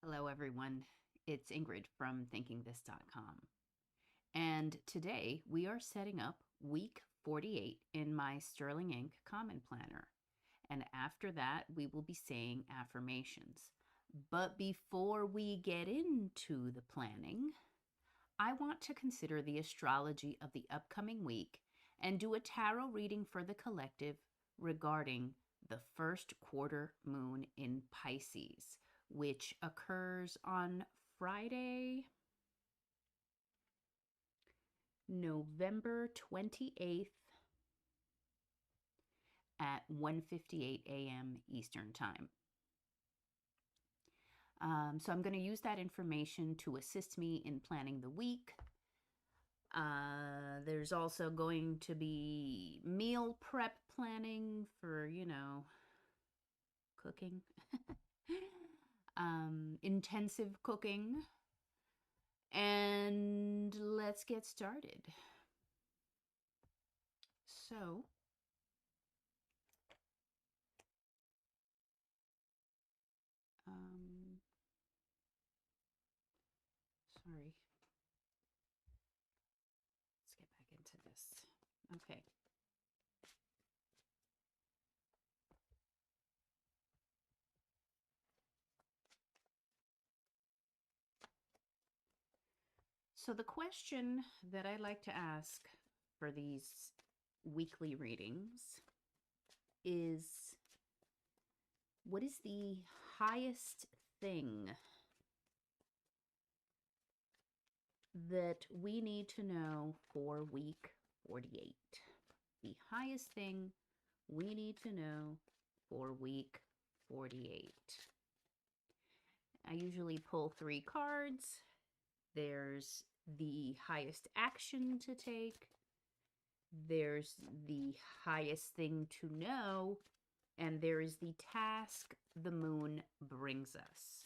Hello, everyone. It's Ingrid from thinkingthis.com. And today we are setting up week 48 in my Sterling Ink Common Planner. And after that, we will be saying affirmations. But before we get into the planning, I want to consider the astrology of the upcoming week and do a tarot reading for the collective regarding the first quarter moon in Pisces, which occurs on Friday, November 28th at 1:58 a.m. Eastern Time. So I'm going to use that information to assist me in planning the week. There's also going to be meal prep planning for, cooking, intensive cooking. And let's get started. So, sorry. Let's get back into this. Okay. So the question that I like to ask for these weekly readings is, what is the highest thing that we need to know for week 48? The highest thing we need to know for week 48. I usually pull 3 cards. There's the highest action to take. There's the highest thing to know. And there is the task the moon brings us.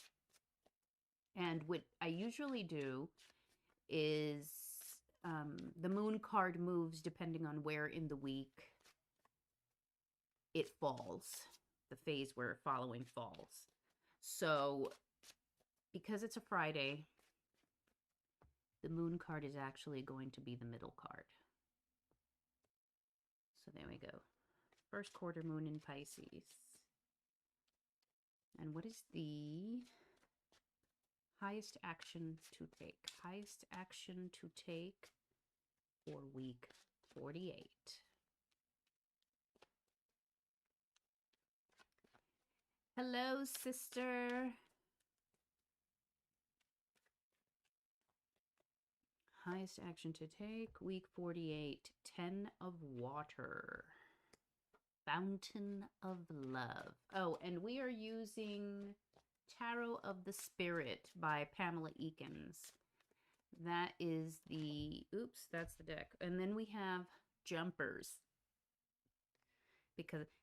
And what I usually do is the moon card moves depending on where in the week it falls, the phase where following falls. So because it's a Friday, the moon card is actually going to be the middle card. So there we go. First quarter moon in Pisces. And what is the highest action to take? Highest action to take for week 48. Hello, sister. Highest action to take, week 48, 10 of water. Fountain of Love. Oh, and we are using Tarot of the Spirit by Pamela Eakins. That is the, oops, that's the deck. And then we have Jumpers.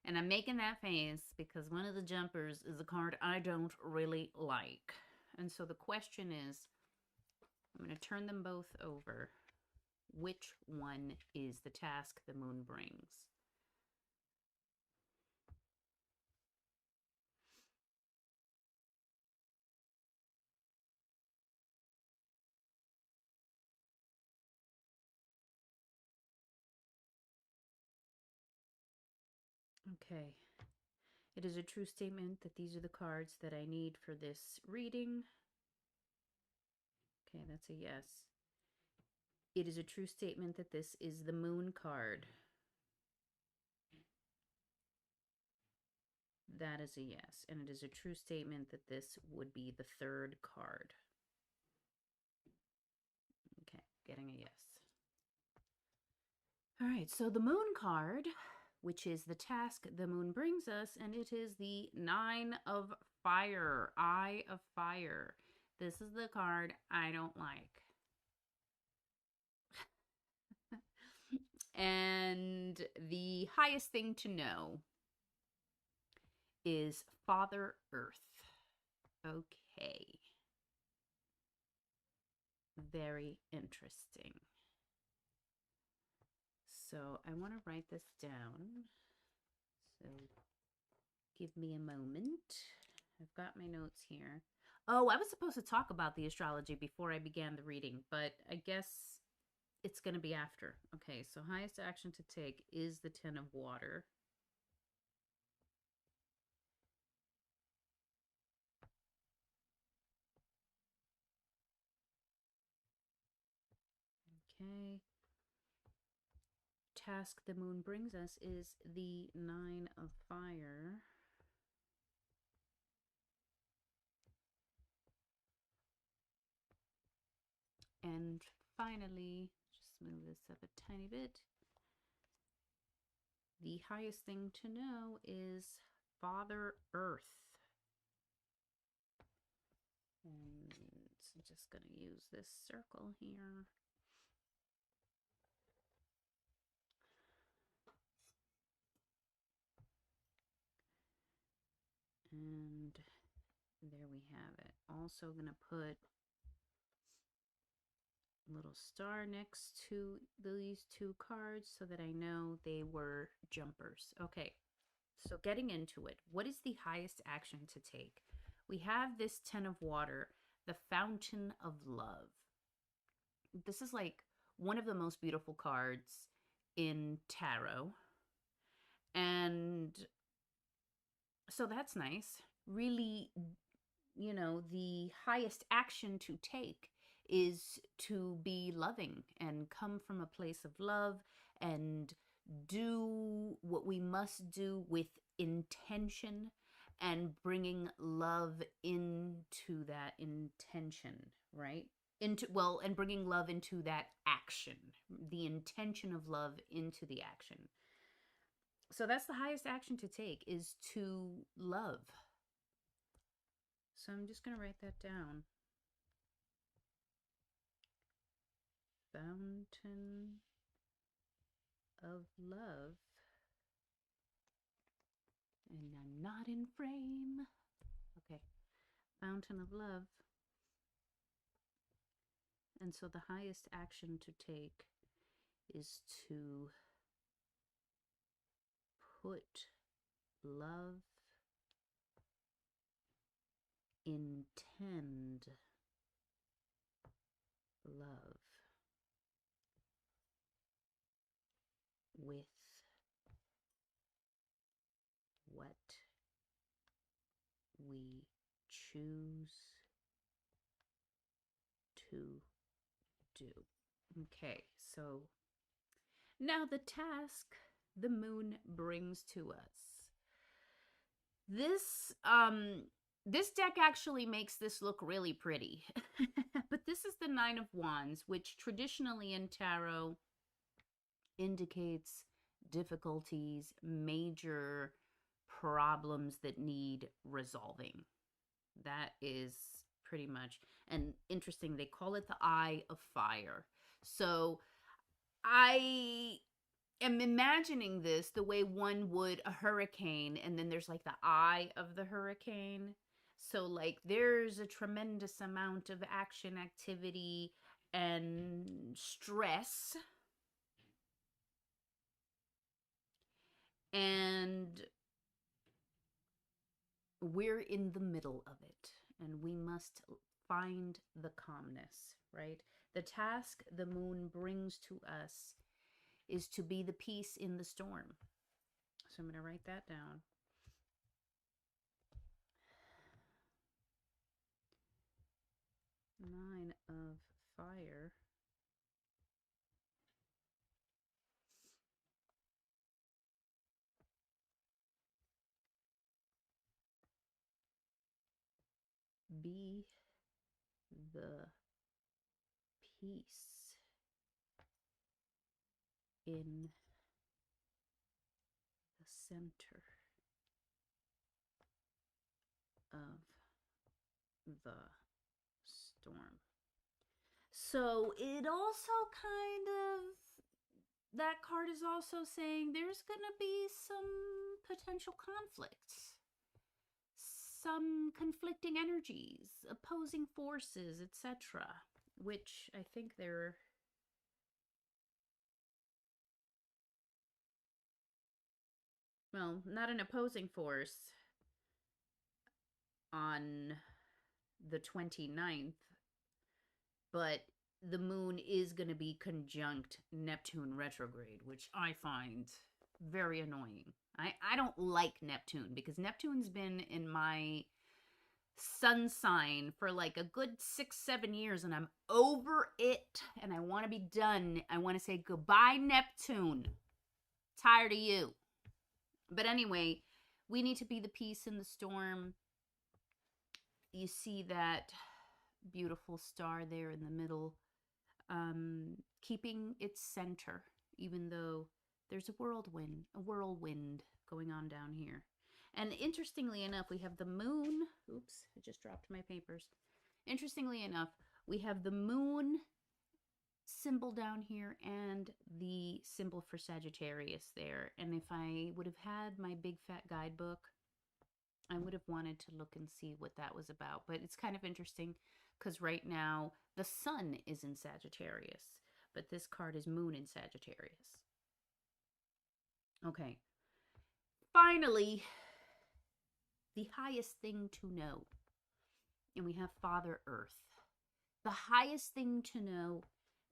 And I'm making that face because one of the jumpers is a card I don't really like. And so the question is, I'm going to turn them both over. Which one is the task the moon brings? Okay. It is a true statement that these are the cards that I need for this reading. Okay, that's a yes. It is a true statement that this is the moon card. That is a yes. And it is a true statement that this would be the third card. Okay, getting a yes. All right, so the moon card, which is the task the moon brings us, and it is the 9 of Fire, Eye of Fire. This is the card I don't like. And the highest thing to know is Father Earth. Okay. Very interesting. So I want to write this down. So give me a moment. I've got my notes here. Oh, I was supposed to talk about the astrology before I began the reading, but I guess it's going to be after. Okay, so highest action to take is the Ten of Water. Okay. Task the moon brings us is the Nine of Fire. And finally, just move this up a tiny bit. The highest thing to know is Father Earth. And I'm just going to use this circle here. And there we have it. Also going to put a little star next to these two cards so that I know they were jumpers. Okay, so getting into it, what is the highest action to take? We have this Ten of Water, the Fountain of Love. This is like one of the most beautiful cards in tarot. And so that's nice. Really, the highest action to take is to be loving and come from a place of love and do what we must do with intention and bringing love into that intention, right? And bringing love into that action, the intention of love into the action. So that's the highest action to take, is to love. So I'm just going to write that down. Fountain of Love. And I'm not in frame. Okay. Fountain of Love. And so the highest action to take is to put love, intend love with what we choose to do. Okay, so now the task the moon brings to us. This deck actually makes this look really pretty. But this is the Nine of Wands, which traditionally in tarot indicates difficulties, major problems that need resolving. That is pretty much, and interesting, they call it the Eye of Fire. So I am imagining this the way one would a hurricane, and then there's like the eye of the hurricane. So like there's a tremendous amount of action, activity, and stress. And we're in the middle of it, and we must find the calmness, right? The task the moon brings to us is to be the peace in the storm. So I'm going to write that down. Nine of Fire. Be the peace in the center of the storm. So it also kind of, that card is also saying there's going to be some potential conflicts, some conflicting energies, opposing forces, etc., which I think they're, well, not an opposing force on the 29th, but the moon is going to be conjunct Neptune retrograde, which I find very annoying. I don't like Neptune because Neptune's been in my sun sign for like a good 6-7 years, and I'm over it, and I want to be done. I want to say goodbye, Neptune. Tired of you. But anyway, we need to be the peace in the storm. You see that beautiful star there in the middle, keeping its center, even though there's a whirlwind going on down here. And interestingly enough, we have the moon. Oops, I just dropped my papers. Interestingly enough, we have the moon symbol down here and the symbol for Sagittarius there. And if I would have had my big fat guidebook, I would have wanted to look and see what that was about. But it's kind of interesting because right now the sun is in Sagittarius, but this card is moon in Sagittarius. Okay. Finally, the highest thing to know. And we have Father Earth. The highest thing to know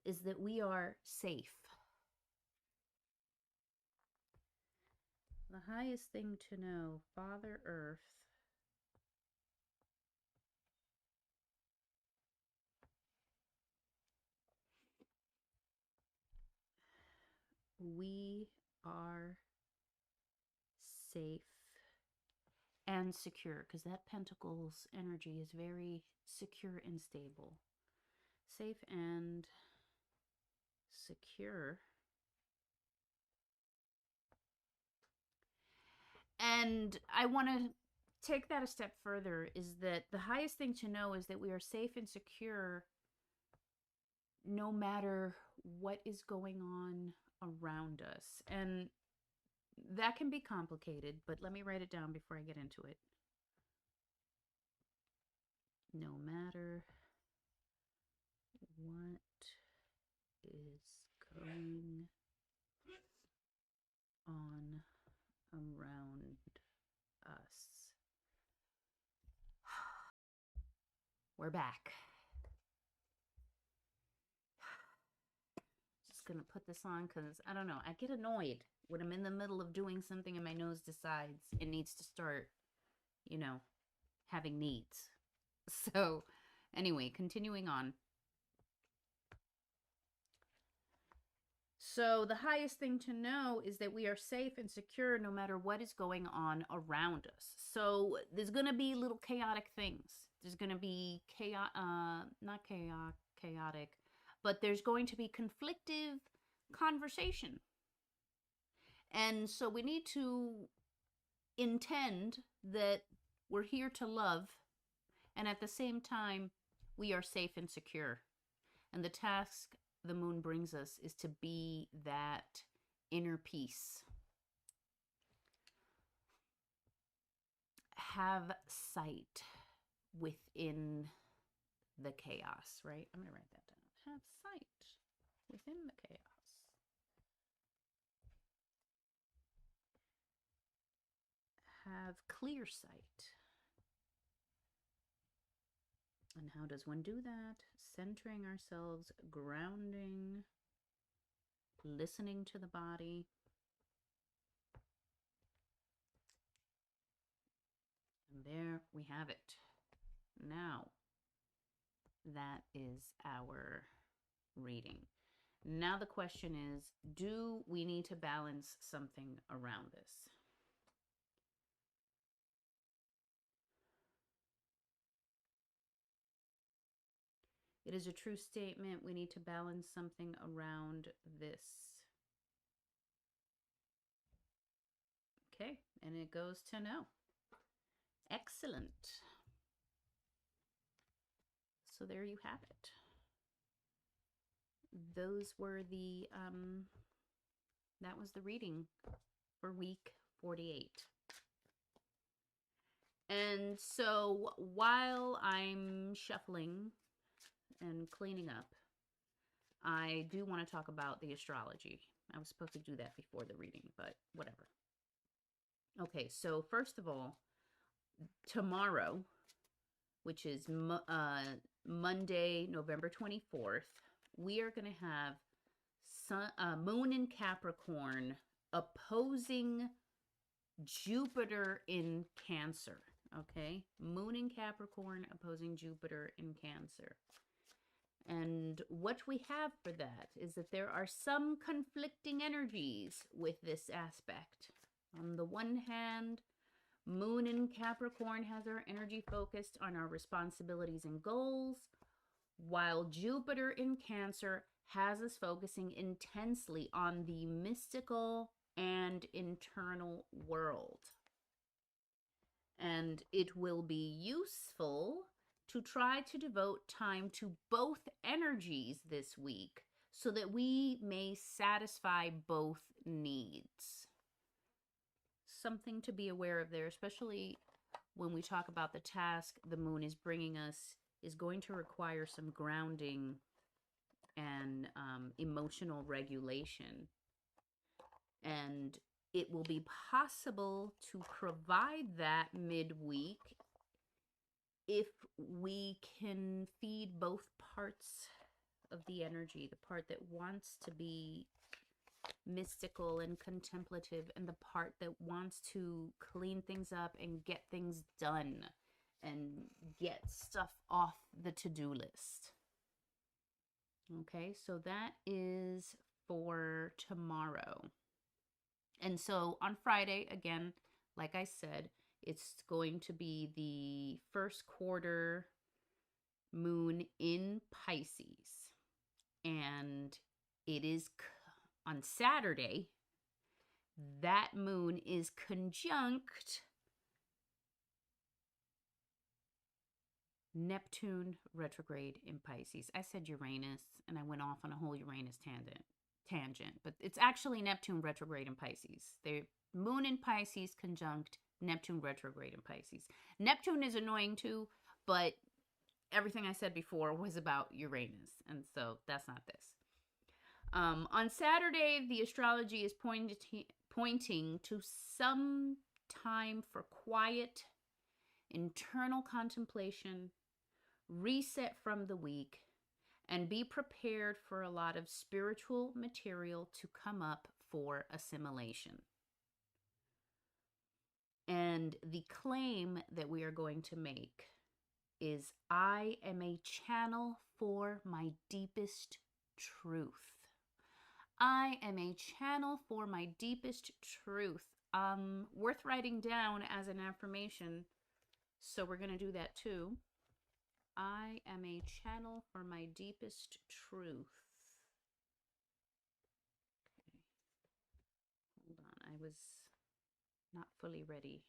is that we are safe. The highest thing to know, Father Earth. We are safe and secure, because that Pentacles energy is very secure and stable. Safe and secure. And I want to take that a step further, is that the highest thing to know is that we are safe and secure no matter what is going on around us. And that can be complicated, but let me write it down before I get into it. No matter what is going on around us. We're back. Just gonna put this on because I don't know. I get annoyed when I'm in the middle of doing something and my nose decides it needs to start, you know, having needs. So, anyway, continuing on. So the highest thing to know is that we are safe and secure no matter what is going on around us. So there's going to be little chaotic things. There's going to be chaotic, but there's going to be conflictive conversation. And so we need to intend that we're here to love, and at the same time, we are safe and secure. And the task the moon brings us is to be that inner peace. Have sight within the chaos, right? I'm going to write that down. Have sight within the chaos. Have clear sight. And how does one do that? Centering ourselves, grounding, listening to the body. And there we have it. Now, that is our reading. Now the question is, do we need to balance something around this? It is a true statement. We need to balance something around this. Okay, and it goes to no. Excellent. So there you have it. Those were the, that was the reading for week 48. And so while I'm shuffling and cleaning up, I do want to talk about the astrology. I was supposed to do that before the reading, but whatever. Okay, so first of all, tomorrow which is Monday, November 24th, we are going to have Moon in Capricorn opposing Jupiter in Cancer. Okay, Moon in Capricorn opposing Jupiter in Cancer. And what we have for that is that there are some conflicting energies with this aspect. On the one hand, Moon in Capricorn has our energy focused on our responsibilities and goals, while Jupiter in Cancer has us focusing intensely on the mystical and internal world. And it will be useful to try to devote time to both energies this week so that we may satisfy both needs. Something to be aware of there, especially when we talk about the task the moon is bringing us, is going to require some grounding and emotional regulation. And it will be possible to provide that midweek if we can feed both parts of the energy, the part that wants to be mystical and contemplative and the part that wants to clean things up and get things done and get stuff off the to-do list. Okay, so that is for tomorrow. And so on Friday, again, like I said, it's going to be the first quarter moon in Pisces. And it is on Saturday, that moon is conjunct Neptune retrograde in Pisces. I said Uranus, and I went off on a whole Uranus tangent, but it's actually Neptune retrograde in Pisces. The moon in Pisces conjunct Neptune retrograde in Pisces. Neptune is annoying too, but everything I said before was about Uranus, and so that's not this. On Saturday, the astrology is pointing to some time for quiet, internal contemplation, reset from the week, and be prepared for a lot of spiritual material to come up for assimilation. And the claim that we are going to make is, I am a channel for my deepest truth. I am a channel for my deepest truth. Worth writing down as an affirmation. So we're going to do that too. I am a channel for my deepest truth. Okay. Hold on. I was not fully ready.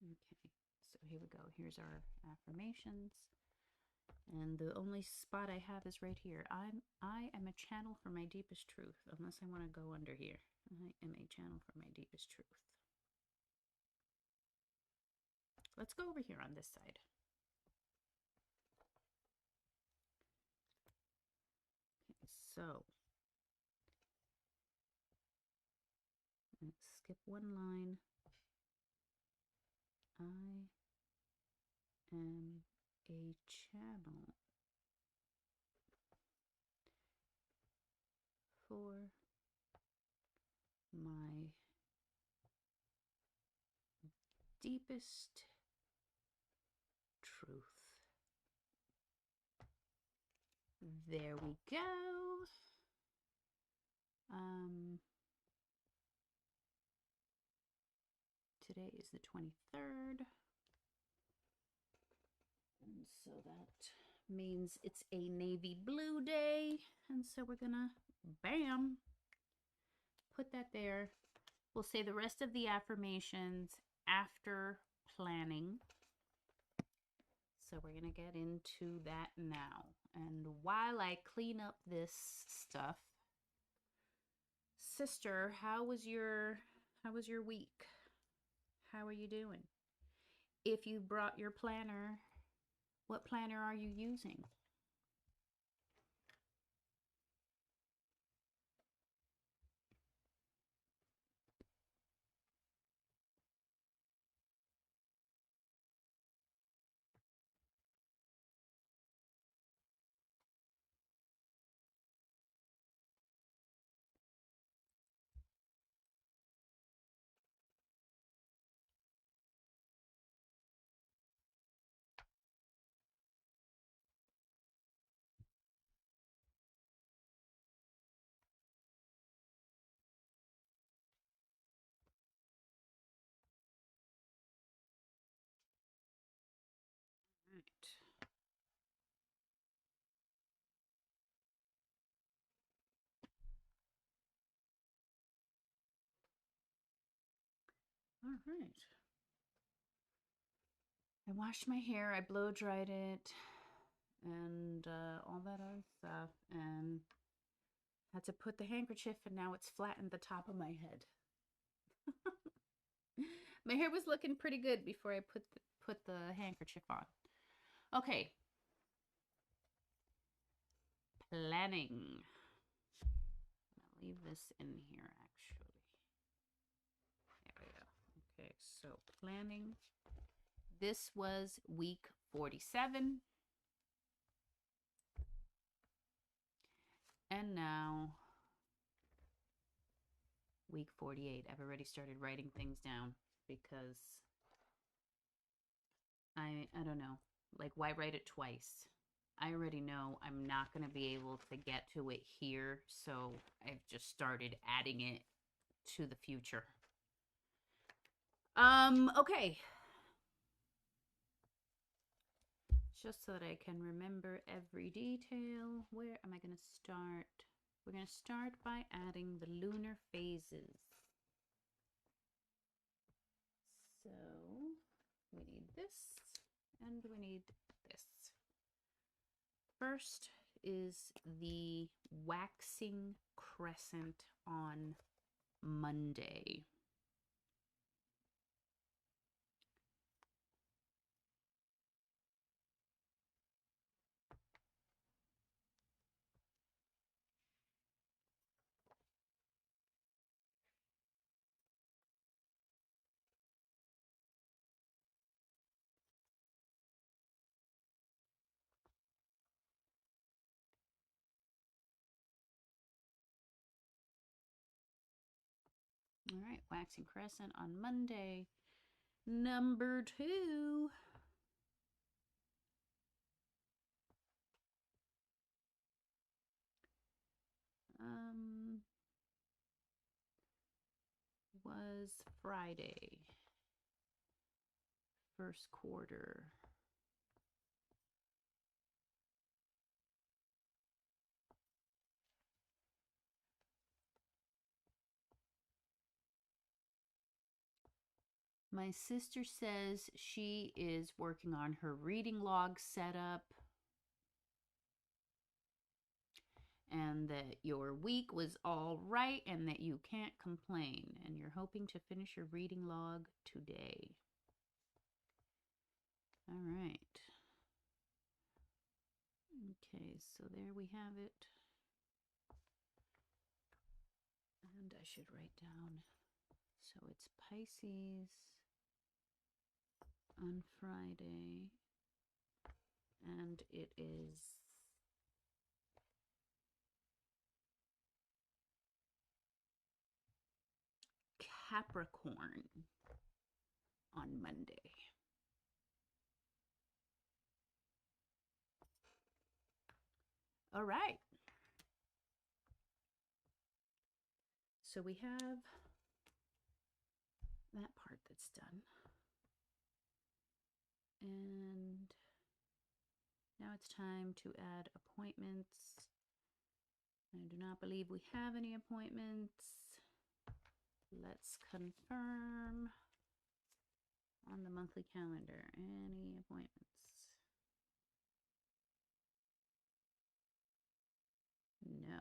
Okay. So here we go. Here's our affirmations. And the only spot I have is right here. I am a channel for my deepest truth. Unless I want to go under here. I am a channel for my deepest truth. Let's go over here on this side. Okay, so let's skip one line. I am a channel for my deepest truth. There we go. Today is the 23rd. And so that means it's a navy blue day. And so we're gonna, bam, put that there. We'll say the rest of the affirmations after planning. So we're going to get into that now. And while I clean up this stuff, sister, how was your week? How are you doing? If you brought your planner, what planner are you using? All right. I washed my hair, I blow dried it, and all that other stuff, and had to put the handkerchief, and now it's flattened the top of my head. My hair was looking pretty good before I put the handkerchief on. Okay. Planning. I'll leave this in here, actually. There we go. Okay, so planning. This was week 47. And now week 48. I've already started writing things down because I don't know. Like, why write it twice? I already know I'm not going to be able to get to it here, so I've just started adding it to the future. Okay. Just so that I can remember every detail. Where am I going to start? We're going to start by adding the lunar phases. So we need this and we need this. First is the waxing crescent on Monday. All right, waxing crescent on Monday. Number 2. Was Friday. First quarter. My sister says she is working on her reading log setup and that your week was all right and that you can't complain and you're hoping to finish your reading log today. All right. Okay, so there we have it. And I should write down. So it's Pisces on Friday. And it is Capricorn on Monday. All right. So we have that part that's done. And now it's time to add appointments. I do not believe we have any appointments. Let's confirm on the monthly calendar. Any appointments? No.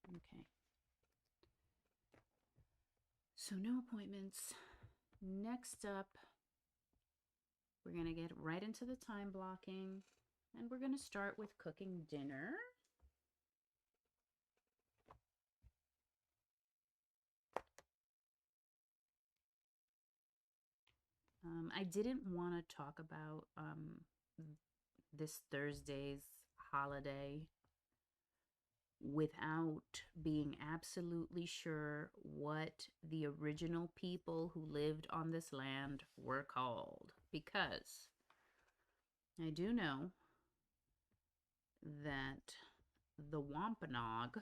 Okay. So no appointments. Next up, we're going to get right into the time blocking, and we're going to start with cooking dinner. I didn't want to talk about this Thursday's holiday without being absolutely sure what the original people who lived on this land were called, because I do know that the Wampanoag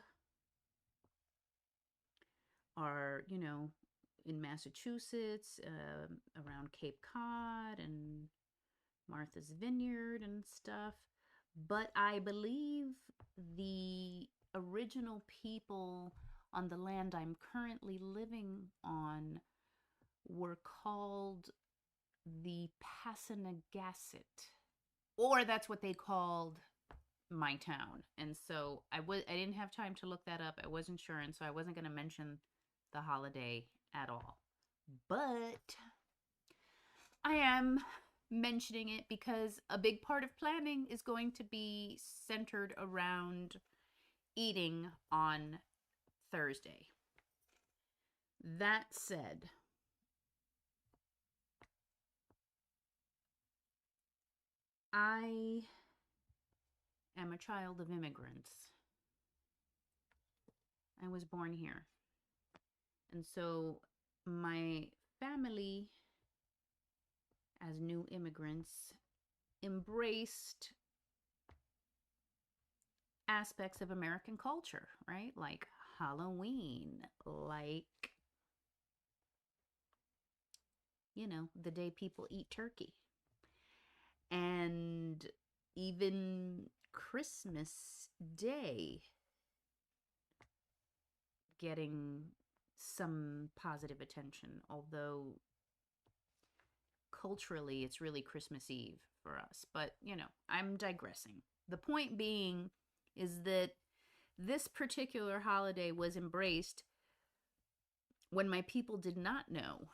are, in Massachusetts, around Cape Cod and Martha's Vineyard and stuff. But I believe the original people on the land I'm currently living on were called the Passamaquoddy, or that's what they called my town. And so I didn't have time to look that up. I wasn't sure, and so I wasn't going to mention the holiday at all. But I am mentioning it because a big part of planning is going to be centered around eating on Thursday. That said, I am a child of immigrants. I was born here. And so my family, as new immigrants, embraced aspects of American culture, right? Like Halloween, like, the day people eat turkey. And even Christmas Day getting some positive attention, although culturally it's really Christmas Eve for us. But, I'm digressing. The point being is that this particular holiday was embraced when my people did not know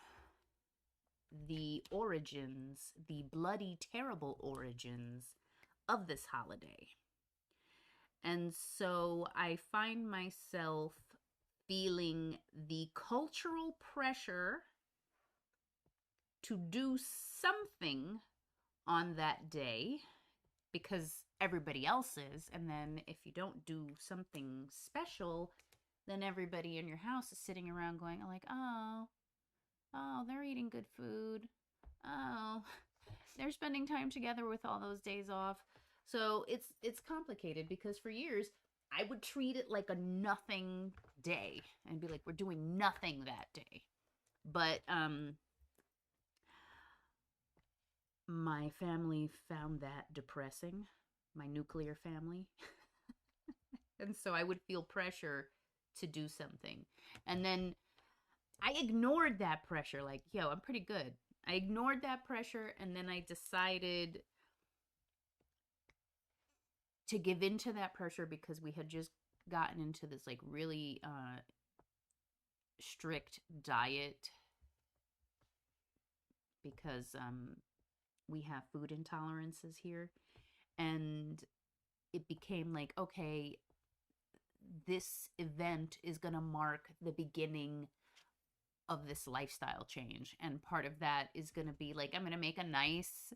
the origins, the bloody, terrible origins of this holiday. And so I find myself feeling the cultural pressure to do something on that day because everybody else is. And then if you don't do something special, then everybody in your house is sitting around going like, oh, they're eating good food. Oh, they're spending time together with all those days off. So it's complicated because for years I would treat it like a nothing day and be like, we're doing nothing that day. But my family found that depressing, my nuclear family. And so I would feel pressure to do something. And then I ignored that pressure, like, yo, I'm pretty good. I ignored that pressure, and then I decided to give in to that pressure because we had just gotten into this like really strict diet because we have food intolerances here, and it became like, okay, this event is going to mark the beginning of this lifestyle change, and part of that is going to be like, I'm going to make a nice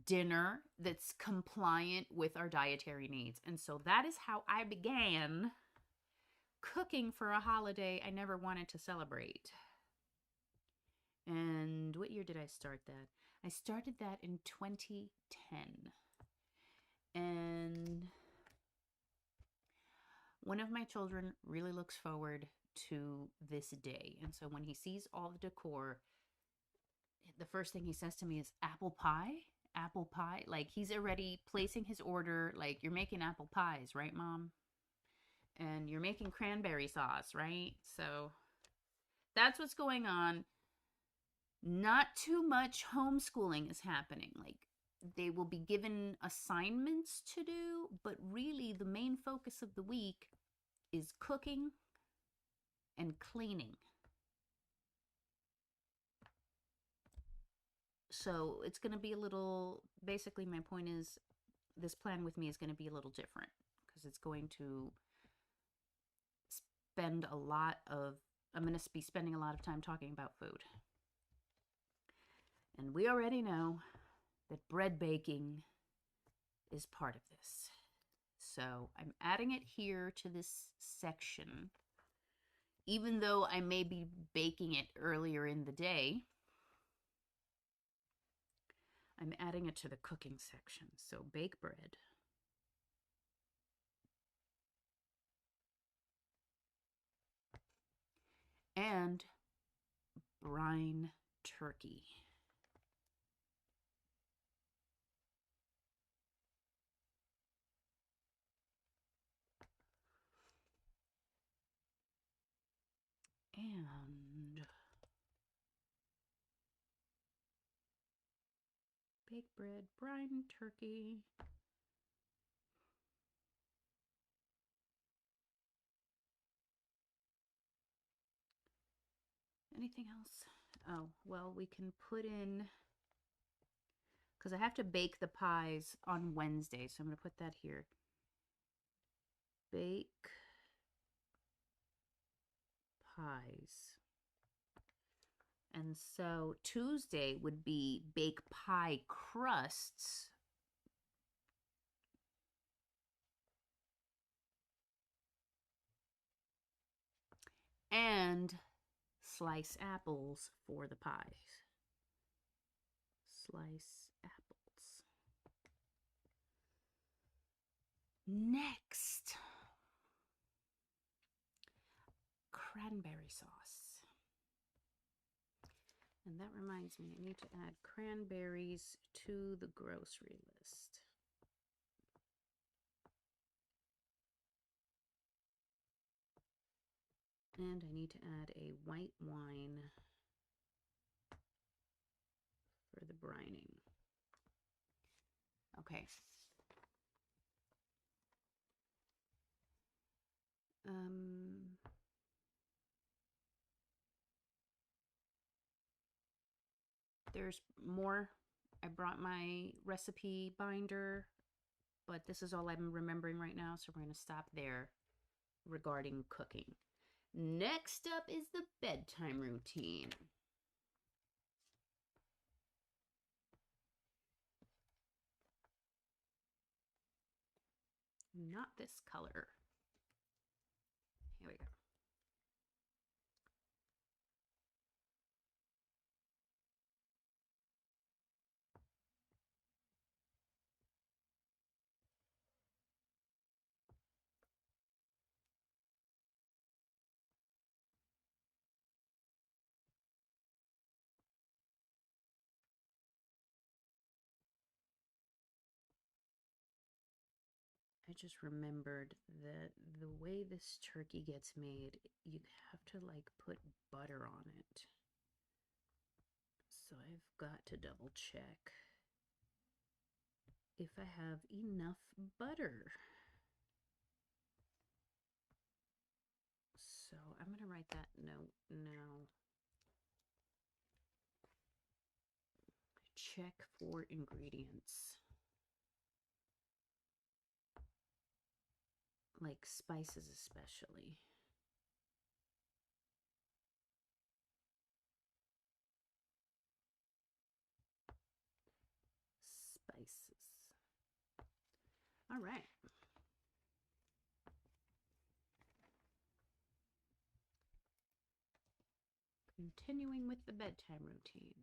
dinner that's compliant with our dietary needs. And so that is how I began cooking for a holiday I never wanted to celebrate. And what year did I start that? I started that in 2010. And one of my children really looks forward to this day. And so when he sees all the decor, the first thing he says to me is, apple pie? Apple pie? Like, he's already placing his order. Like, you're making apple pies, right, Mom? And you're making cranberry sauce, right? So that's what's going on. Not too much homeschooling is happening. Like, they will be given assignments to do, but really the main focus of the week is cooking and cleaning. So it's going to be a little, basically my point is this plan with me is going to be a little different because it's going to spend a lot of, I'm going to be spending a lot of time talking about food. And we already know that bread baking is part of this. So I'm adding it here to this section, even though I may be baking it earlier in the day. I'm adding it to the cooking section. So bake bread. and brine turkey. And baked bread, brine turkey. Anything else? Oh, well, we can put in, because I have to bake the pies on Wednesday, so I'm going to put that here. Bake pies. And so Tuesday would be bake pie crusts. And slice apples for the pies. Slice apples. Next, cranberry sauce. And that reminds me, I need to add cranberries to the grocery list. And I need to add a white wine for the brining. Okay. There's more. I brought my recipe binder, but this is all I'm remembering right now, so we're going to stop there regarding cooking. Next up is the bedtime routine. Not this color. Here we go. I just remembered that the way this turkey gets made, you have to like put butter on it. So I've got to double check if I have enough butter. So I'm going to write that note now. Check for ingredients. Like spices especially. Spices. All right. Continuing with the bedtime routine.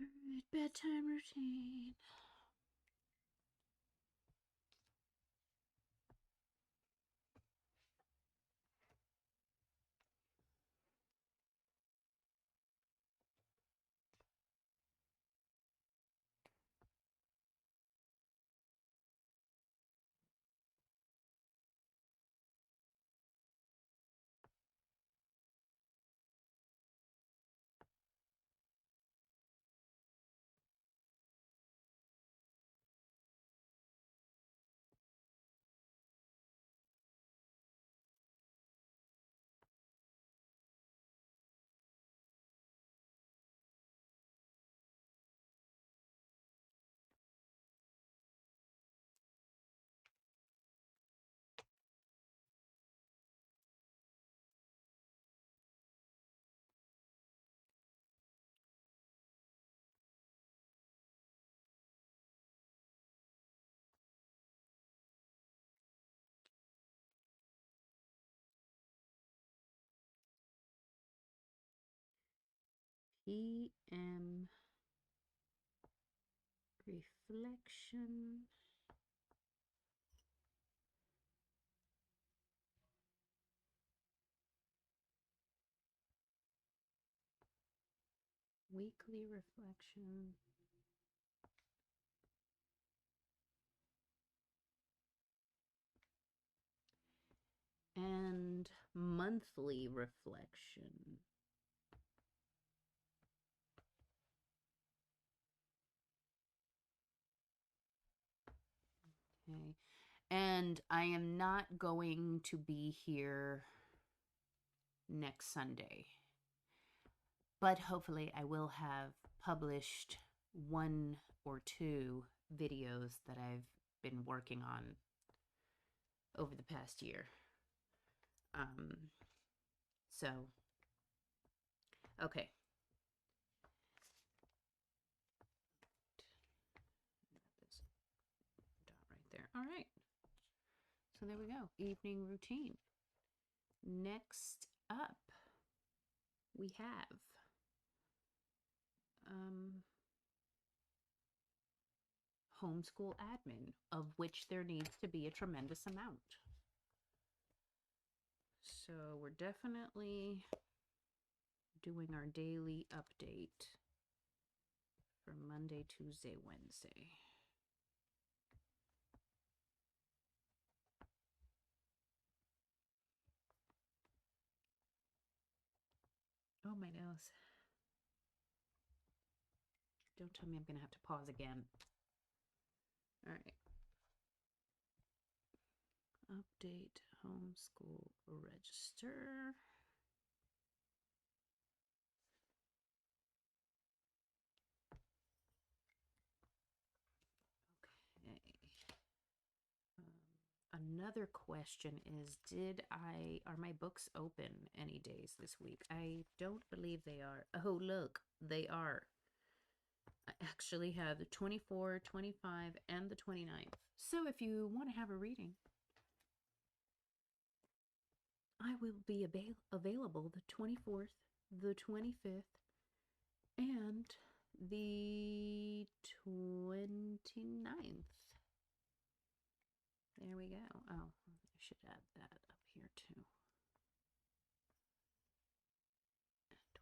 All right, bedtime routine. PM reflection. Weekly reflection. And monthly reflection. Okay. And I am not going to be here next Sunday, but hopefully I will have published one or two videos that I've been working on over the past year. So, okay. This dot right there. All right. So there we go. Evening routine. Next up, we have homeschool admin, of which there needs to be a tremendous amount. So we're definitely doing our daily update for Monday, Tuesday, Wednesday. Oh, my nose. Don't tell me I'm going to have to pause again. All right. Update homeschool register. Okay. Another question is, are my books open any days this week? I don't believe they are. Oh, look, they are. I actually have the 24, 25, and the 29th. So if you want to have a reading, I will be available the 24th, the 25th, and the 29th. There we go. Oh, I should add that up here too. Okay.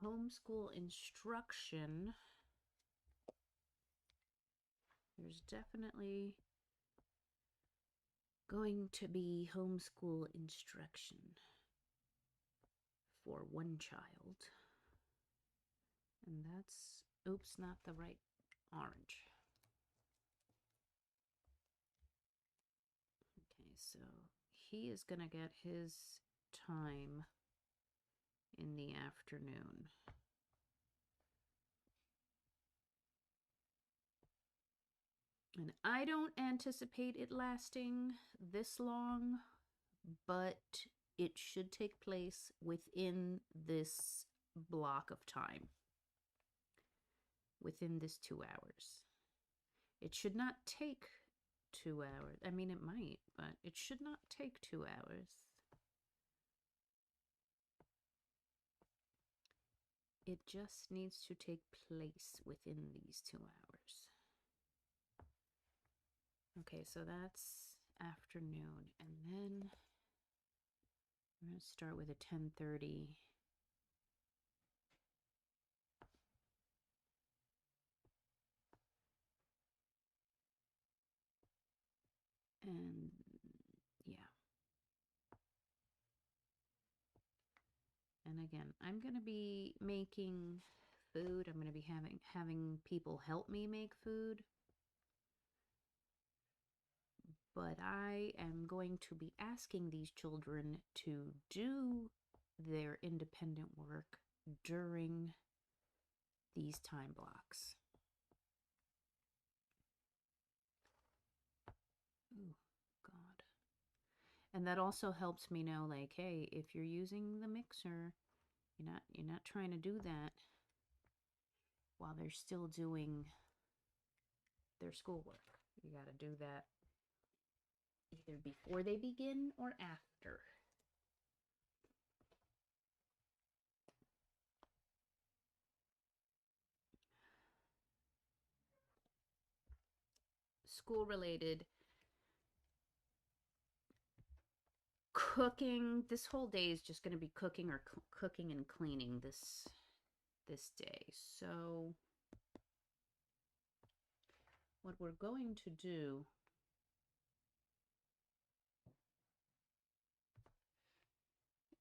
Homeschool instruction. There's definitely going to be homeschool instruction for one child. And that's, oops, not the right orange. Okay, so he is going to get his time in the afternoon. And I don't anticipate it lasting this long, but it should take place within this block of time, within this 2 hours. It should not take 2 hours. I mean, it might, but it should not take 2 hours. It just needs to take place within these 2 hours. Okay, so that's afternoon. And then I'm going to start with a 10:30. And yeah. And again, I'm going to be making food. I'm going to be having people help me make food. But I am going to be asking these children to do their independent work during these time blocks. Oh, God. And that also helps me know, like, hey, if you're using the mixer, you're not trying to do that while they're still doing their schoolwork. You got to do that either before they begin or after. School related, cooking. This whole day is just going to be cooking or cooking and cleaning this day. So what we're going to do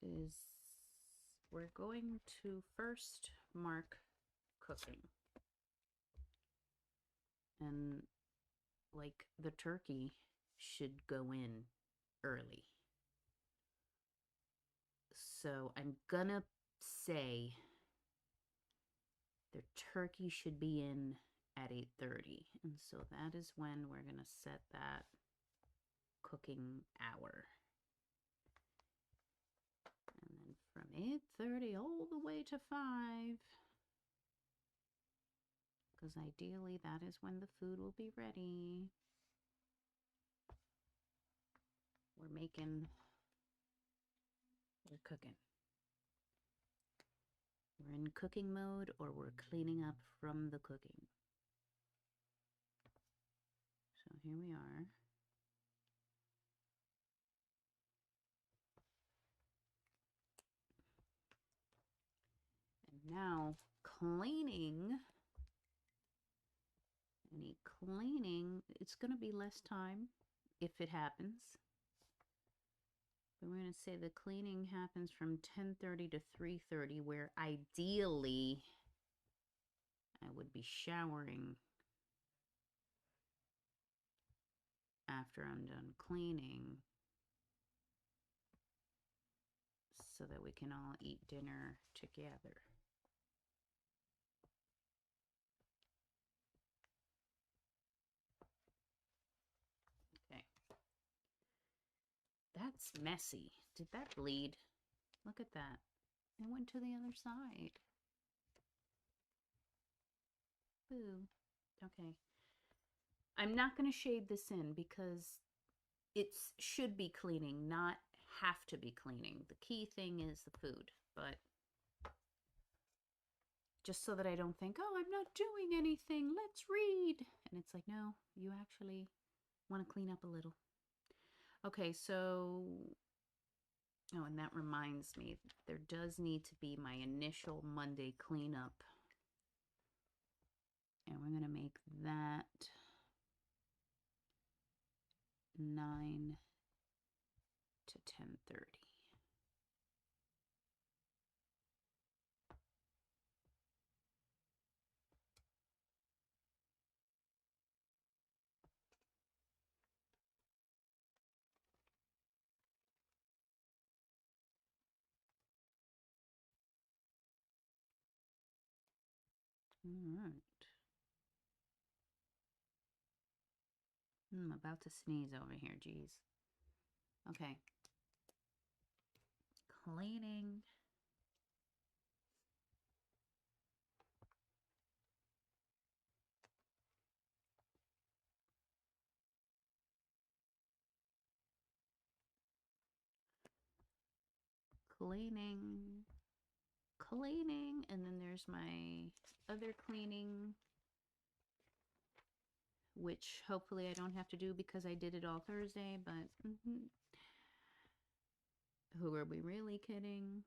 is we're going to first mark cooking. And like the turkey should go in early. So I'm gonna say the turkey should be in at 8:30. And so that is when we're gonna set that cooking hour. And then from 8:30 all the way to 5, because ideally that is when the food will be ready. We're cooking. We're in cooking mode, or we're cleaning up from the cooking. So here we are. And now cleaning. Any cleaning, it's going to be less time if it happens. But we're going to say the cleaning happens from 10:30 to 3:30, where ideally I would be showering after I'm done cleaning so that we can all eat dinner together. Okay. That's messy. Did that bleed? Look at that. It went to the other side. Boo. Okay. I'm not going to shade this in because it should be cleaning, not have to be cleaning. The key thing is the food, but just so that I don't think, oh, I'm not doing anything, let's read. And it's like, no, you actually want to clean up a little. Okay, so, oh, and that reminds me, there does need to be my initial Monday cleanup. And we're going to make that 9 to 10:30. All right. I'm about to sneeze over here, geez. Okay. Cleaning. Cleaning. Cleaning. And then there's my other cleaning, which hopefully I don't have to do because I did it all Thursday, but who are we really kidding?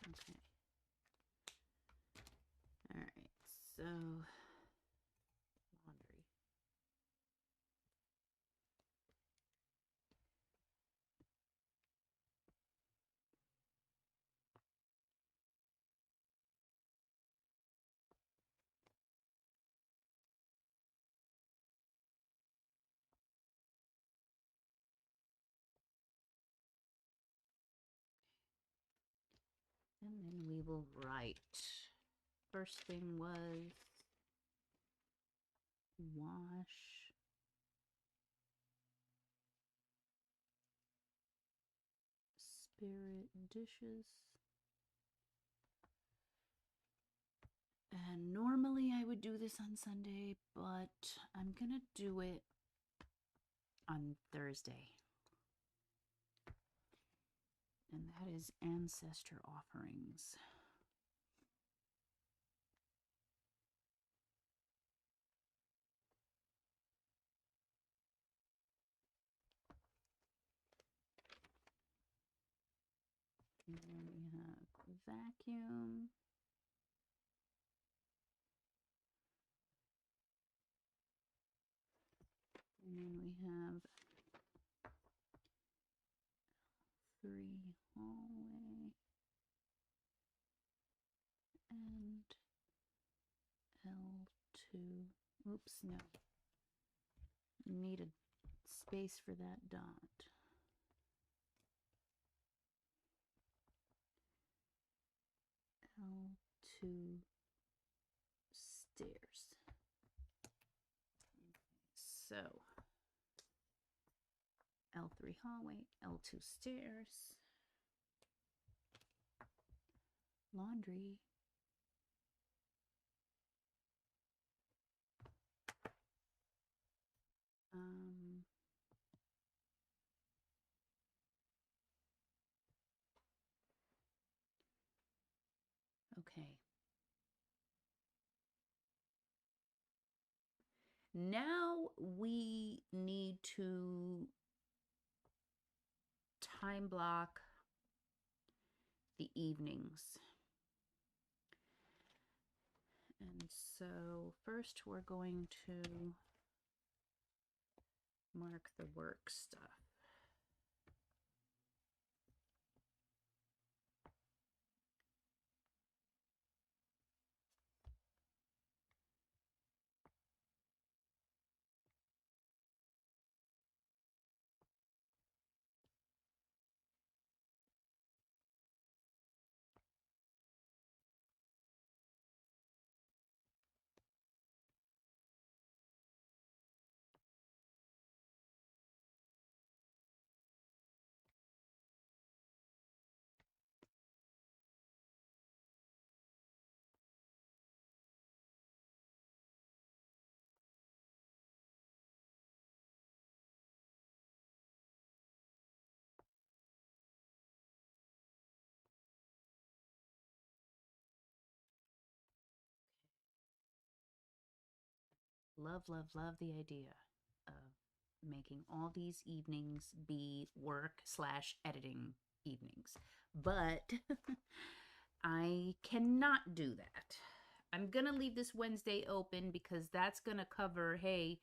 Okay. All right. So laundry. And then we will write. First thing was Wash spirit dishes. And normally I would do this on Sunday, but I'm gonna do it on Thursday. And that is ancestor offerings. And then we have vacuum. And then we have 3 hallway and L2. Oops, no. Need a space for that dot. L2 stairs. So L3 hallway, L2 stairs, laundry, okay. Now we need to time block the evenings. And so first we're going to mark the work stuff. Love, love, love the idea of making all these evenings be work slash editing evenings. But I cannot do that. I'm going to leave this Wednesday open because that's going to cover, hey,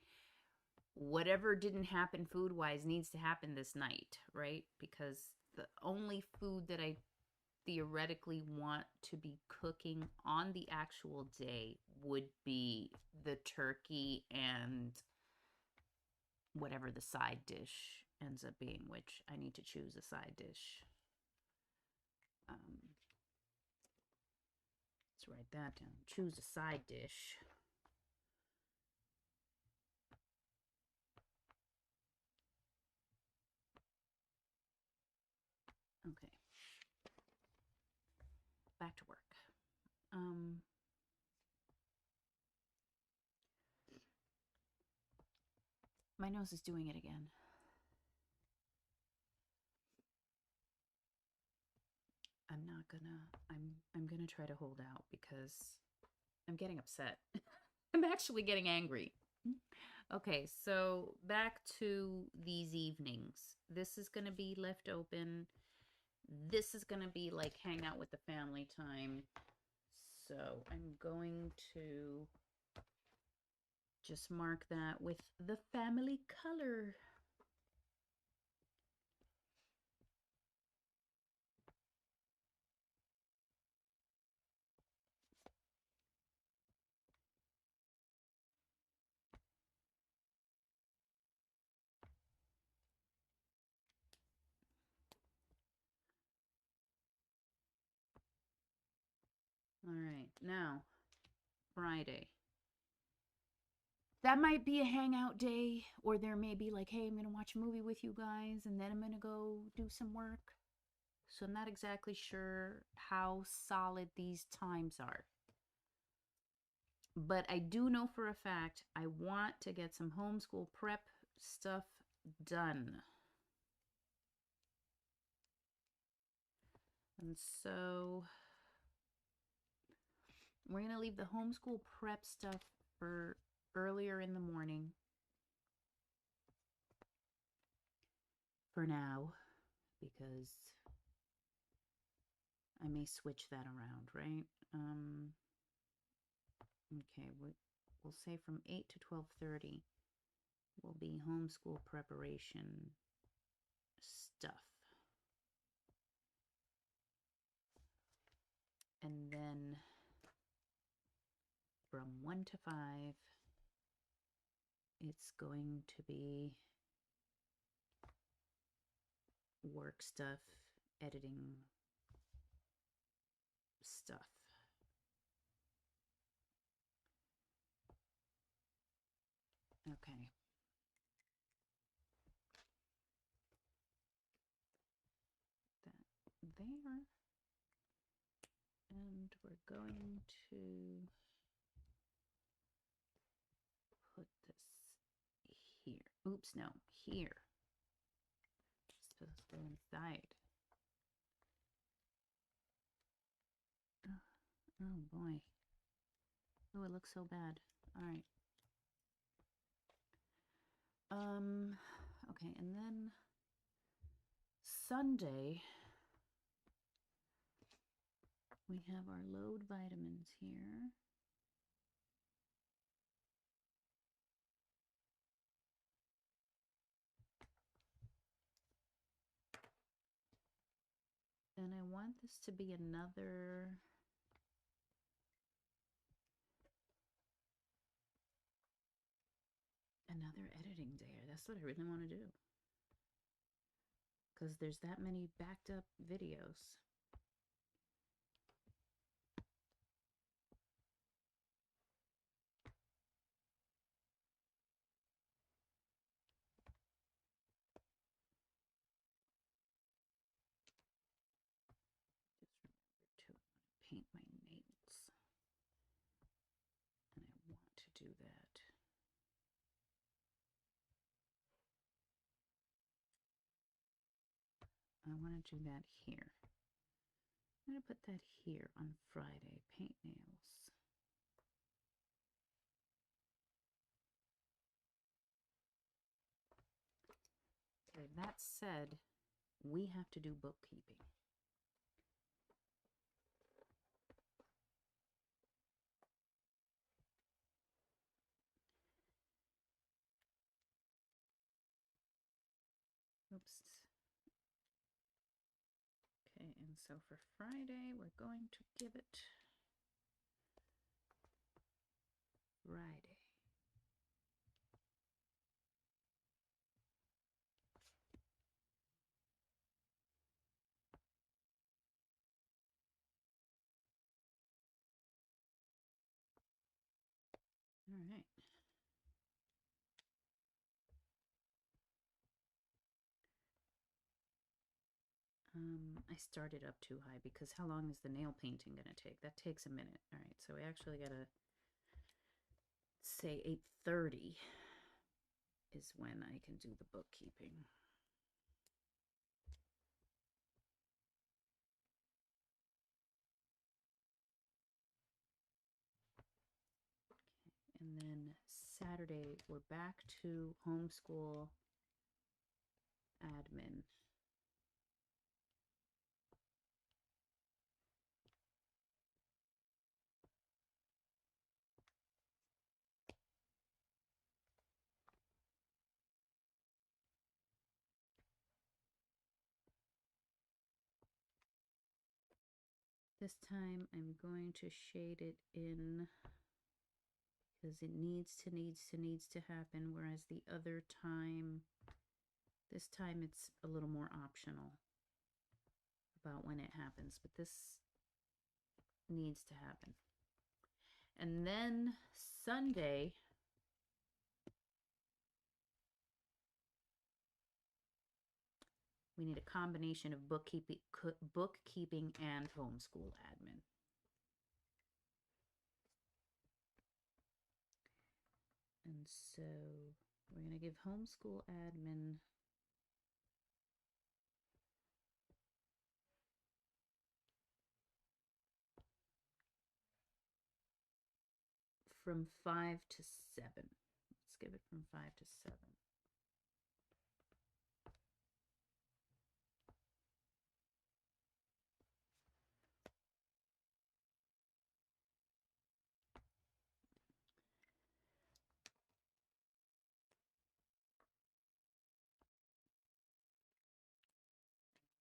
whatever didn't happen food wise needs to happen this night, right? Because the only food that I theoretically want to be cooking on the actual day would be the turkey and whatever the side dish ends up being, which I need to choose a side dish. Let's write that down. Choose a side dish. Okay. Back to work. My nose is doing it again. I'm gonna try to hold out because I'm getting upset. I'm actually getting angry. Okay, so back to these evenings. This is gonna be left open. This is gonna be like hang out with the family time. So I'm going to just mark that with the family color. All right, now Friday. that might be a hangout day, or there may be like, hey, I'm going to watch a movie with you guys and then I'm going to go do some work. So I'm not exactly sure how solid these times are. But I do know for a fact I want to get some homeschool prep stuff done. And so we're going to leave the homeschool prep stuff for earlier in the morning for now, because I may switch that around, right? Okay, we'll say from 8 to 12:30 will be homeschool preparation stuff. And then from 1 to 5, it's going to be work stuff, editing stuff. Okay. That there. And we're going to put this here. Oops, no, here. It's supposed to go inside. Oh boy. Oh, it looks so bad. All right. Okay, and then Sunday, we have our load vitamins here. And I want this to be another editing day. That's what I really want to do, because there's that many backed up videos. Just remember to paint my nails, and I want to do that. I want to do that here. I'm going to put that here on Friday. Paint nails. Okay, that said, we have to do bookkeeping. Oops. Okay, and so for Friday, we're going to give it Friday. All right. I started up too high because how long is the nail painting going to take? That takes a minute. All right, so we actually got to say 8:30 is when I can do the bookkeeping. Okay, and then Saturday, we're back to homeschool admin. This time I'm going to shade it in because it needs to happen, whereas the other time, this time it's a little more optional about when it happens, but this needs to happen. And then Sunday, We need a combination of bookkeeping and homeschool admin. And so we're going to give homeschool admin from 5 to 7. Let's give it from 5 to 7.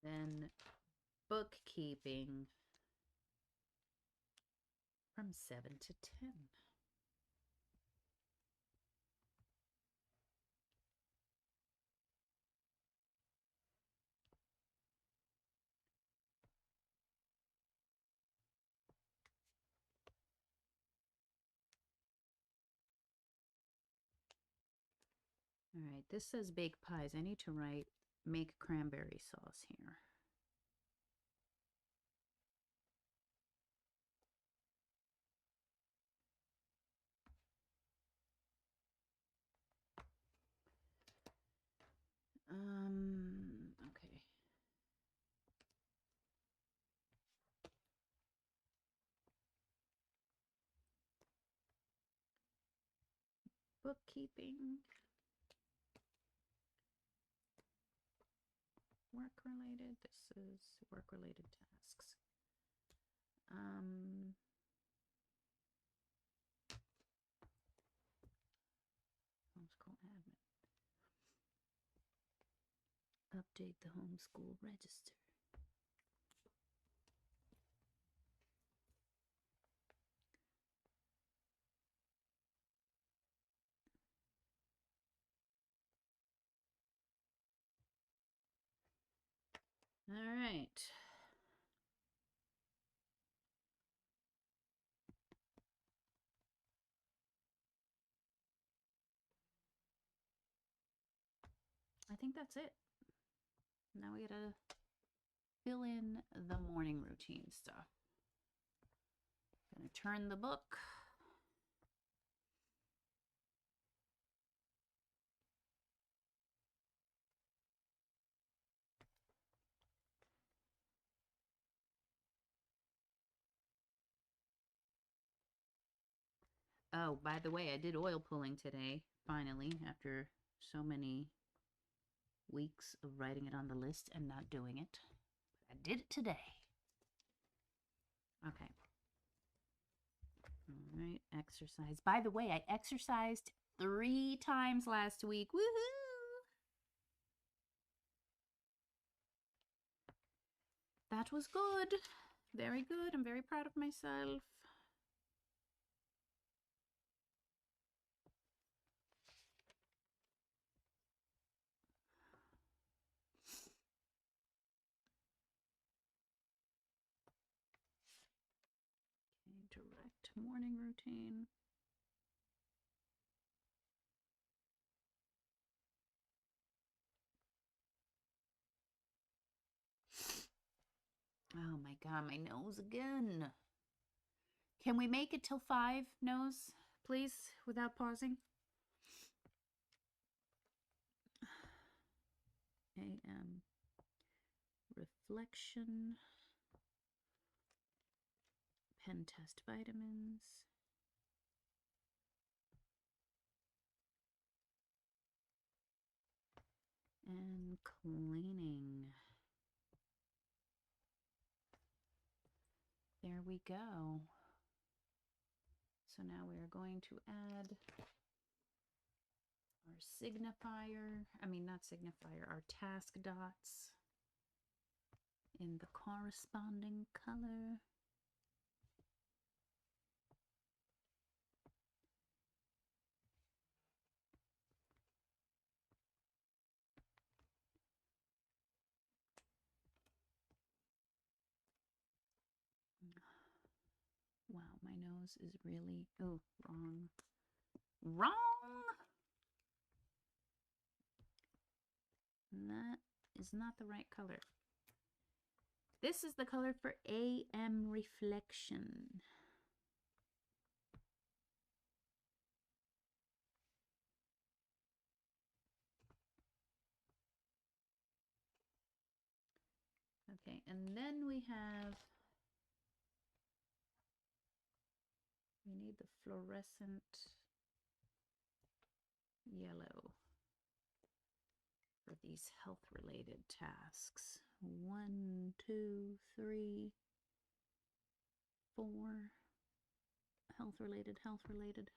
Then bookkeeping from 7 to 10. All right, this says baked pies. I need to write make cranberry sauce here. Okay. Bookkeeping. Work related. This is work related tasks. Homeschool admin. Update the homeschool register. All right. I think that's it. Now we gotta fill in the morning routine stuff. Gonna turn the book. Oh, by the way, I did oil pulling today, finally, after so many weeks of writing it on the list and not doing it. I did it today. Okay. All right, exercise. By the way, I exercised 3 times last week. Woohoo! That was good. Very good. I'm very proud of myself. Okay, direct morning routine. Oh my God, my nose again. Can we make it till 5, nose, please, without pausing? AM reflection, pen test vitamins, and cleaning. There we go. So now we are going to add our signifier, not signifier, our task dots in the corresponding color. Wow, my nose is really, oh, wrong. Wrong! That is not the right color. This is the color for AM reflection. Okay, and then we need the fluorescent yellow for these health-related tasks. 1, 2, 3, 4. Health-related, health-related,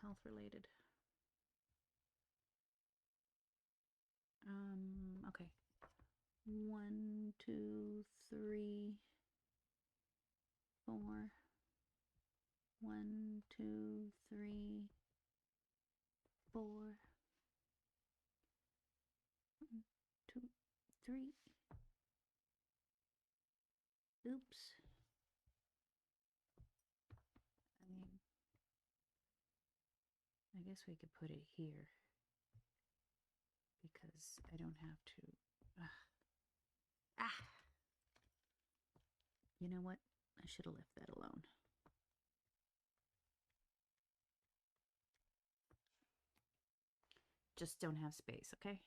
health-related. Okay. 1, 2, 3, 4. 1, 2, 3, 4. 1, 2, 3. Oops. I guess we could put it here because I don't have to. You know what? I should have left that alone. Just don't have space, okay?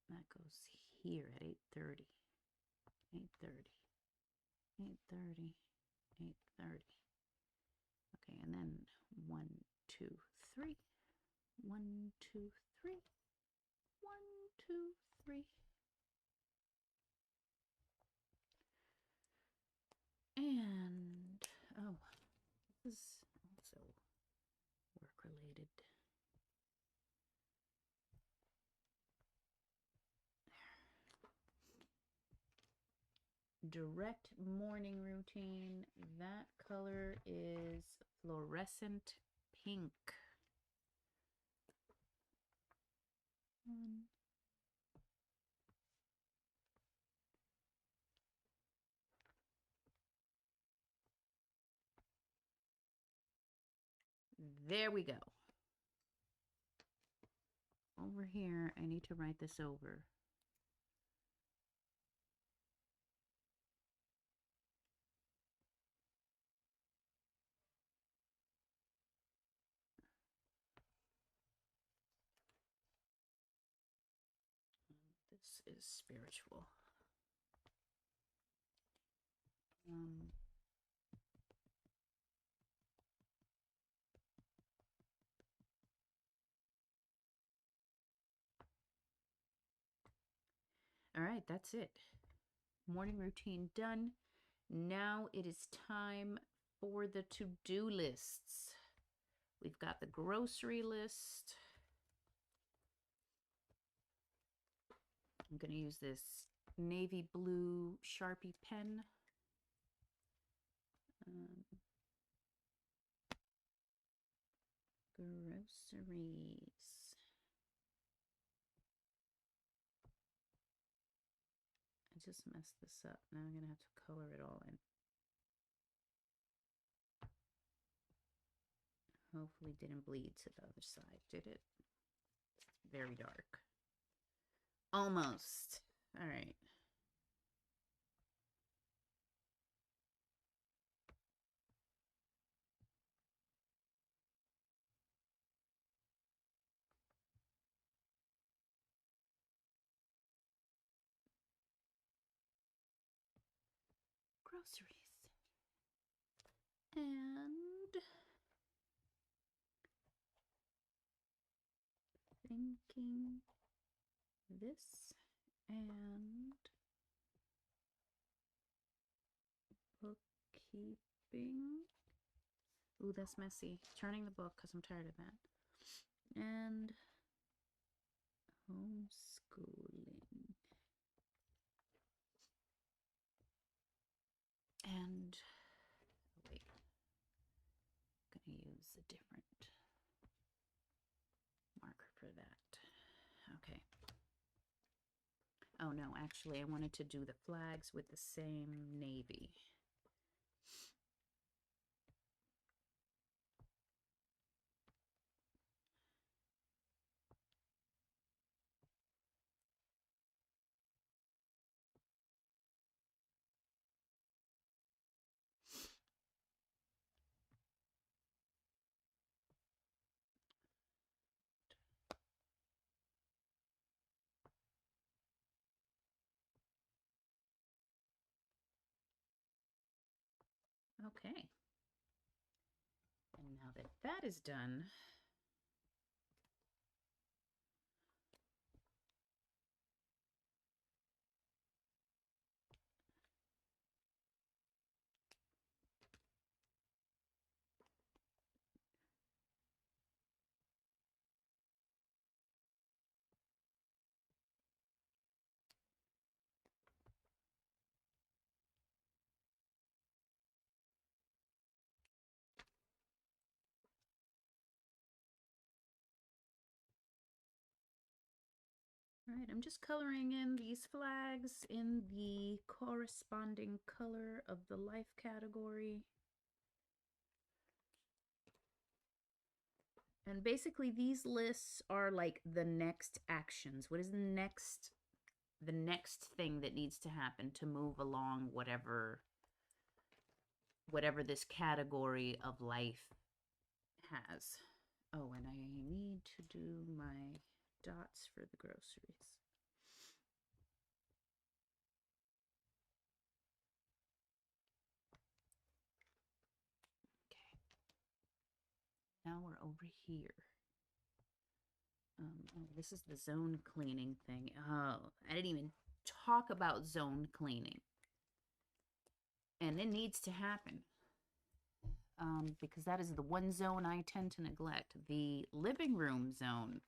That goes here at 8:30. 8:30. 8:30. 8:30. Okay, and then 1, 2, 3. 1, 2, 3. 1, 2, 3. And oh, this is also work related. Direct morning routine. That color is fluorescent pink. 1. There we go. Over here, I need to write this over. This is spiritual. All right, that's it. Morning routine done. Now it is time for the to-do lists. We've got the grocery list. I'm going to use this navy blue Sharpie pen. Groceries. I just messed this up. Now I'm going to have to color it all in. Hopefully didn't bleed to the other side, did it? It's very dark. Almost. All right. Groceries. And thinking this and bookkeeping. Ooh, that's messy. Turning the book because I'm tired of that. And homeschooling. And wait, I'm gonna use a different marker for that. Okay. Oh no, actually I wanted to do the flags with the same navy. Okay. And now that that is done, all right, I'm just coloring in these flags in the corresponding color of the life category. And basically these lists are like the next actions. What is the next thing that needs to happen to move along whatever this category of life has. Oh, and I need to do my dots for the groceries. Okay. Now we're over here. Oh, this is the zone cleaning thing. Oh, I didn't even talk about zone cleaning. And it needs to happen. Because that is the one zone I tend to neglect. The living room zone.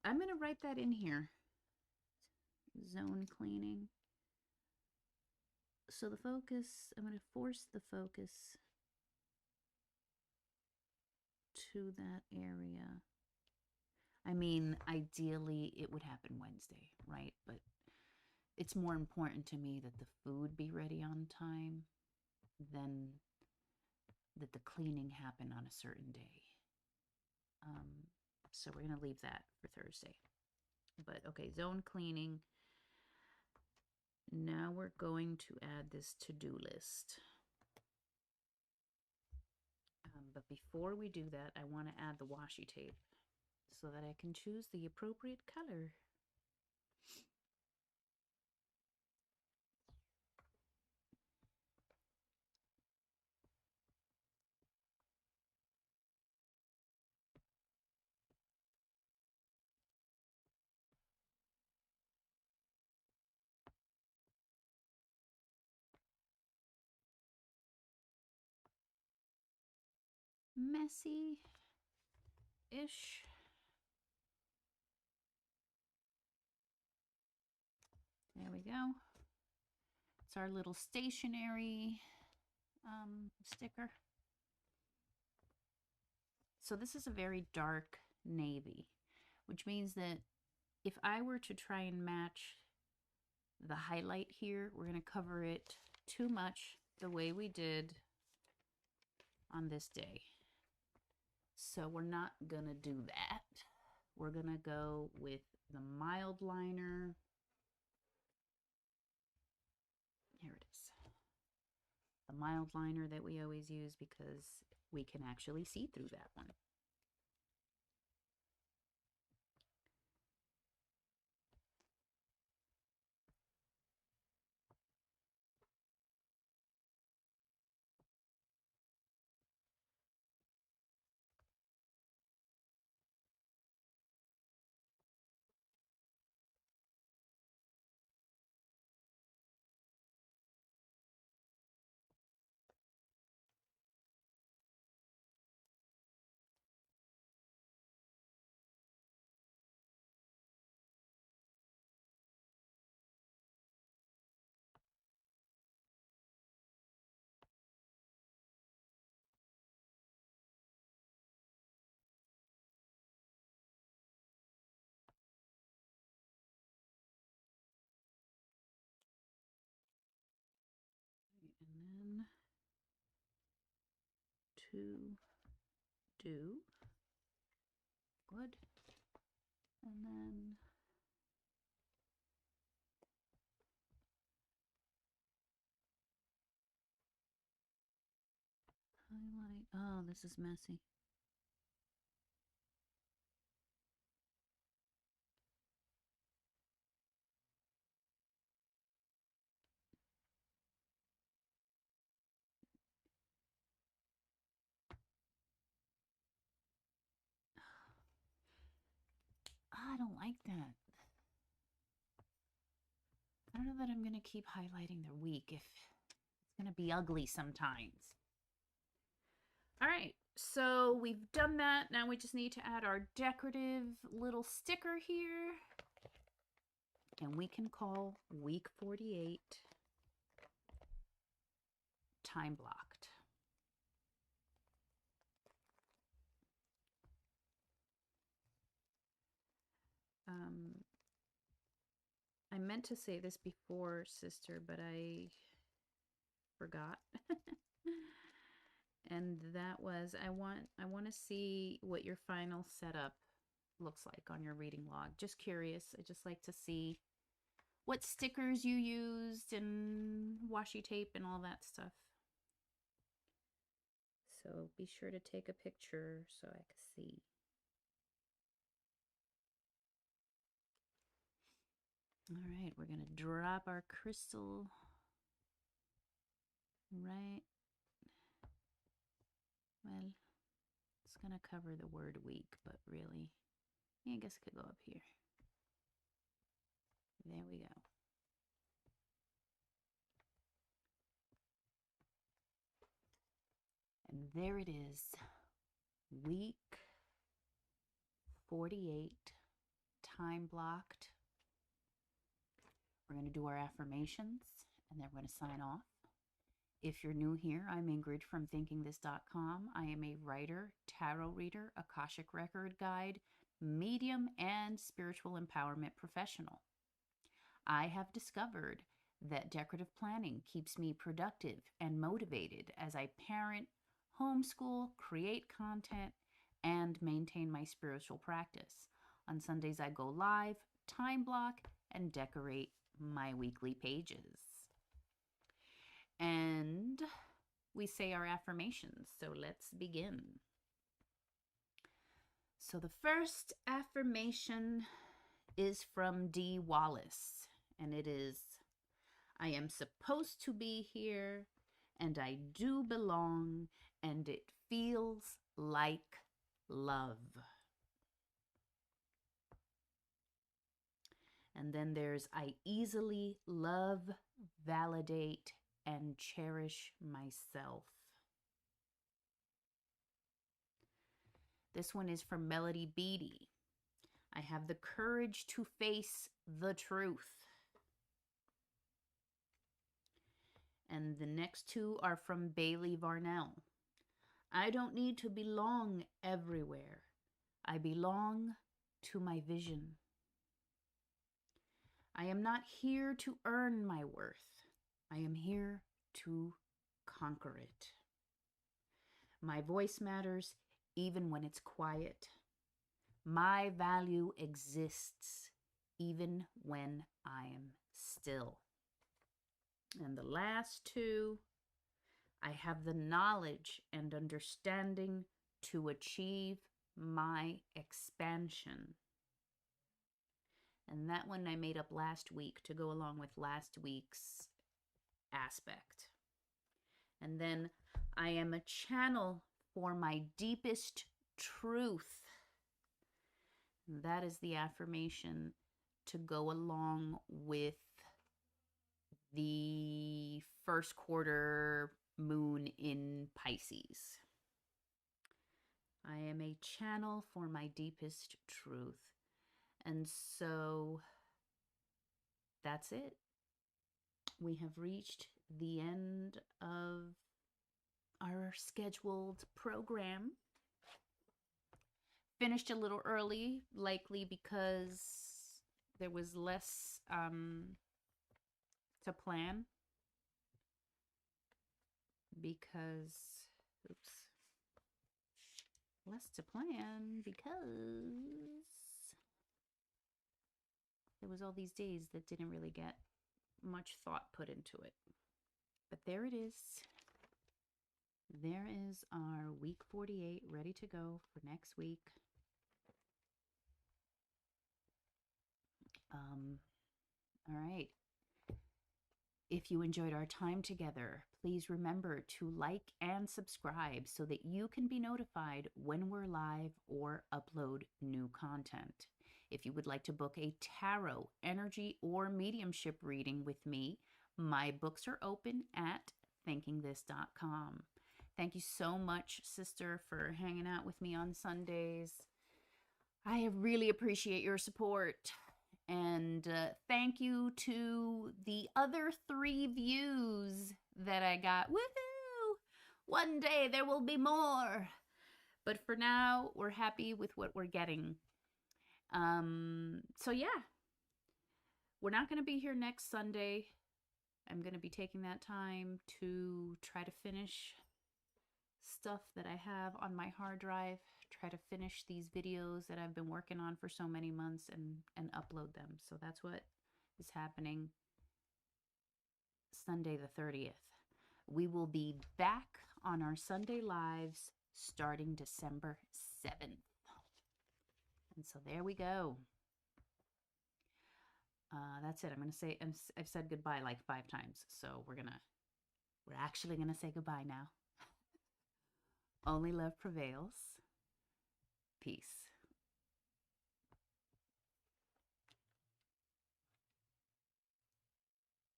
I'm going to write that in here. Zone cleaning. So the focus, I'm going to force the focus to that area. I mean, ideally it would happen Wednesday, right? But it's more important to me that the food be ready on time than that the cleaning happen on a certain day. So we're going to leave that for Thursday. But okay, zone cleaning. Now we're going to add this to-do list. But before we do that, I want to add the washi tape so that I can choose the appropriate color. Messy-ish. There we go. It's our little stationery sticker. So this is a very dark navy, which means that if I were to try and match the highlight here, we're going to cover it too much the way we did on this day. So we're not going to do that. We're going to go with the mild liner. Here it is. The mild liner that we always use because we can actually see through that one. And then to do. Good. And then highlight. Oh, this is messy. don't like that. I don't know that I'm going to keep highlighting their week if it's going to be ugly sometimes. All right, so we've done that. Now we just need to add our decorative little sticker here. And we can call week 48 time blocked. I meant to say this before, sister, but I forgot. And that was, I want to see what your final setup looks like on your reading log. Just curious. I just like to see what stickers you used and washi tape and all that stuff. So be sure to take a picture so I can see. All right, we're going to drop our crystal right. Well, it's going to cover the word week, but really, yeah, I guess it could go up here. There we go. And there it is. Week 48, time blocked. We're going to do our affirmations, and then we're going to sign off. If you're new here, I'm Ingrid from thinkingthis.com. I am a writer, tarot reader, Akashic record guide, medium, and spiritual empowerment professional. I have discovered that decorative planning keeps me productive and motivated as I parent, homeschool, create content, and maintain my spiritual practice. On Sundays, I go live, time block, and decorate my weekly pages. And we say our affirmations. So let's begin. So the first affirmation is from Dee Wallace, and it is, I am supposed to be here, and I do belong, and it feels like love. And then there's, I easily love, validate, and cherish myself. This one is from Melody Beatty. I have the courage to face the truth. And the next two are from Bailey Varnell. I don't need to belong everywhere. I belong to my vision. I am not here to earn my worth. I am here to conquer it. My voice matters even when it's quiet. My value exists even when I am still. And the last two, I have the knowledge and understanding to achieve my expansion. And that one I made up last week to go along with last week's aspect. And then I am a channel for my deepest truth. That is the affirmation to go along with the first quarter moon in Pisces. I am a channel for my deepest truth. And so that's it. We have reached the end of our scheduled program. Finished a little early, likely because there was less to plan. Less to plan because there was all these days that didn't really get much thought put into it. But there it is. There is our week 48 ready to go for next week. All right. If you enjoyed our time together, please remember to like and subscribe so that you can be notified when we're live or upload new content. If you would like to book a tarot, energy, or mediumship reading with me, my books are open at thinkingthis.com. Thank you so much, sister, for hanging out with me on Sundays. I really appreciate your support. And thank you to the other 3 views that I got. Woohoo! One day there will be more. But for now, we're happy with what we're getting. So yeah, we're not going to be here next Sunday. I'm going to be taking that time to try to finish stuff that I have on my hard drive, try to finish these videos that I've been working on for so many months and upload them. So that's what is happening Sunday the 30th. We will be back on our Sunday lives starting December 7th. And so there we go. That's it. I'm going to say, I've said goodbye like 5 times. So we're actually going to say goodbye now. Only love prevails. Peace.